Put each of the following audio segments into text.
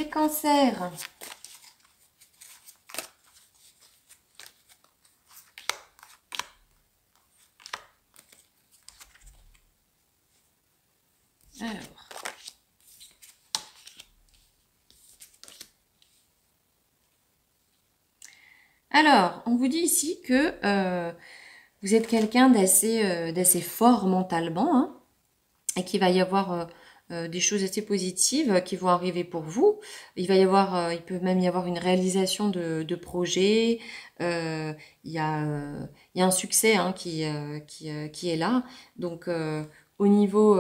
Les cancers. Alors, on vous dit ici que vous êtes quelqu'un d'assez fort mentalement, hein, et qu'il va y avoir des choses assez positives qui vont arriver pour vous. Il peut même y avoir une réalisation de projets. Il y a un succès, hein, qui est là. Donc, au niveau,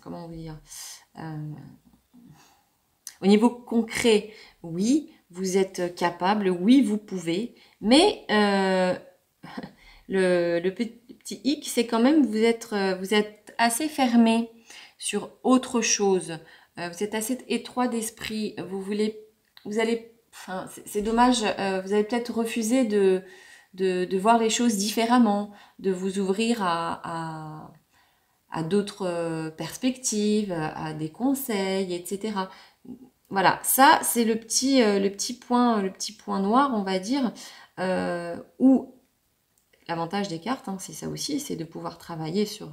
comment on veut dire, au niveau concret, oui, vous êtes capable, oui, vous pouvez, mais le petit hic, c'est quand même vous êtes assez fermé sur autre chose. Vous êtes assez étroit d'esprit. Enfin, c'est dommage. Vous allez peut-être refuser de voir les choses différemment, de vous ouvrir à d'autres perspectives, à des conseils, etc. Voilà, ça c'est le petit point noir, on va dire, où l'avantage des cartes, hein, c'est ça aussi, c'est de pouvoir travailler sur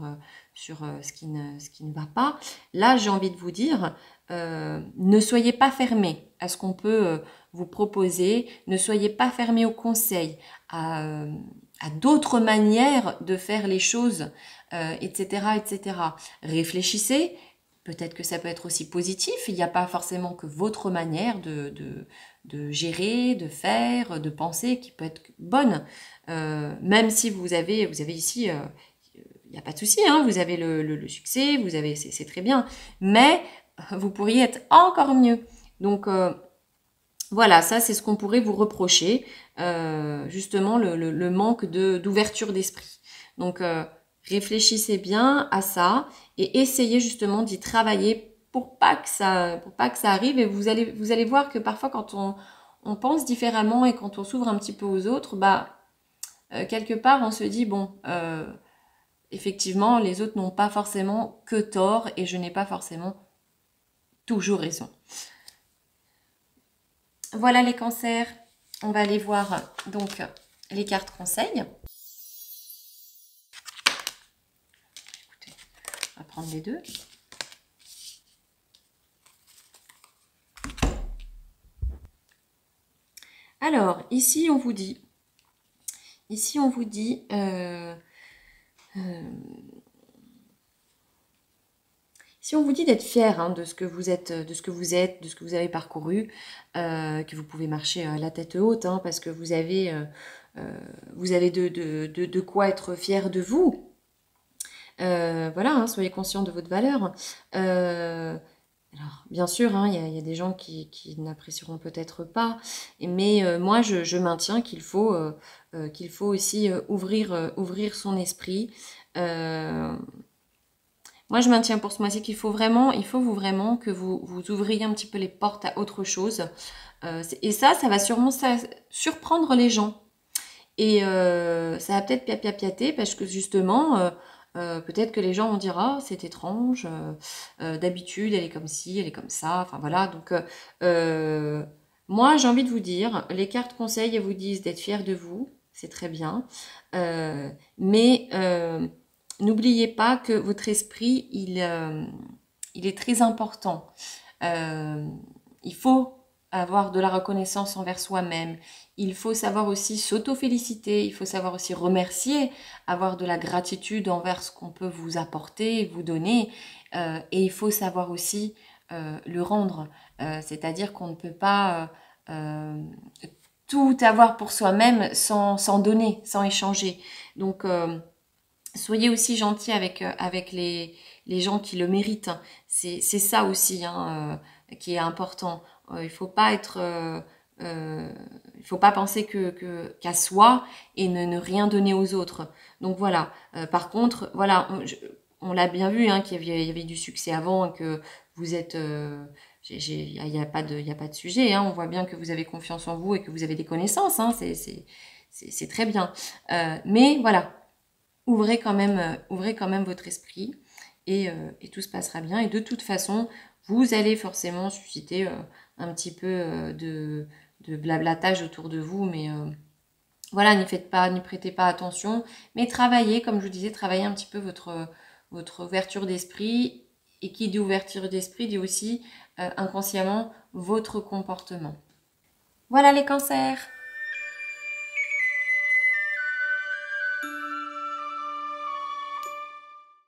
ce qui ne va pas. Là, j'ai envie de vous dire, ne soyez pas fermés à ce qu'on peut vous proposer, ne soyez pas fermés aux conseils, à d'autres manières de faire les choses, etc., etc. Réfléchissez. Peut-être que ça peut être aussi positif. Il n'y a pas forcément que votre manière de gérer, de faire, de penser qui peut être bonne. Même si vous avez ici, il n'y a pas de souci, hein, vous avez le succès, c'est très bien. Mais vous pourriez être encore mieux. Donc voilà, ça c'est ce qu'on pourrait vous reprocher, justement le manque d'ouverture d'esprit. Donc réfléchissez bien à ça et essayez justement d'y travailler pour pas que ça arrive. Et vous allez voir que parfois quand on pense différemment et quand on s'ouvre un petit peu aux autres, quelque part on se dit bon, effectivement les autres n'ont pas forcément que tort et je n'ai pas forcément toujours raison. Voilà les cancers. On va aller voir donc les cartes conseils. Écoutez, on va prendre les deux. Alors, ici on vous dit si on vous dit d'être fier, hein, de ce que vous êtes, de ce que vous avez parcouru, que vous pouvez marcher la tête haute, hein, parce que vous avez de quoi être fier de vous. Voilà, hein, soyez conscient de votre valeur. Alors, bien sûr, hein, y a des gens qui n'apprécieront peut-être pas, mais moi, je maintiens qu'il faut aussi ouvrir son esprit. Moi, je maintiens pour ce mois-ci qu'il faut vraiment que vous ouvriez un petit peu les portes à autre chose. Et ça va sûrement surprendre les gens. Et ça va peut-être piater parce que justement, peut-être que les gens vont dire ah c'est étrange, d'habitude elle est comme ci, elle est comme ça. Enfin voilà. Donc moi j'ai envie de vous dire, les cartes conseils elles vous disent d'être fiers de vous, c'est très bien, mais n'oubliez pas que votre esprit il est très important. Il faut avoir de la reconnaissance envers soi-même. Il faut savoir aussi s'auto-féliciter, il faut savoir aussi remercier, avoir de la gratitude envers ce qu'on peut vous apporter, vous donner. Et il faut savoir aussi le rendre. C'est-à-dire qu'on ne peut pas tout avoir pour soi-même sans donner, sans échanger. Donc, soyez aussi gentils avec les gens qui le méritent. C'est ça aussi, hein, qui est important. Il faut pas il faut pas penser qu'à soi et ne rien donner aux autres. Donc voilà. Par contre, voilà, on l'a bien vu, hein, qu'il y avait du succès avant, et que vous êtes, il y a pas de sujet, hein. On voit bien que vous avez confiance en vous et que vous avez des connaissances, hein. C'est très bien. Mais voilà, ouvrez quand même votre esprit et tout se passera bien. Et de toute façon, vous allez forcément susciter un petit peu de blablatage autour de vous, mais voilà, n'y prêtez pas attention, mais travaillez, comme je vous disais, travaillez un petit peu votre ouverture d'esprit, et qui dit ouverture d'esprit dit aussi inconsciemment votre comportement. Voilà les cancers!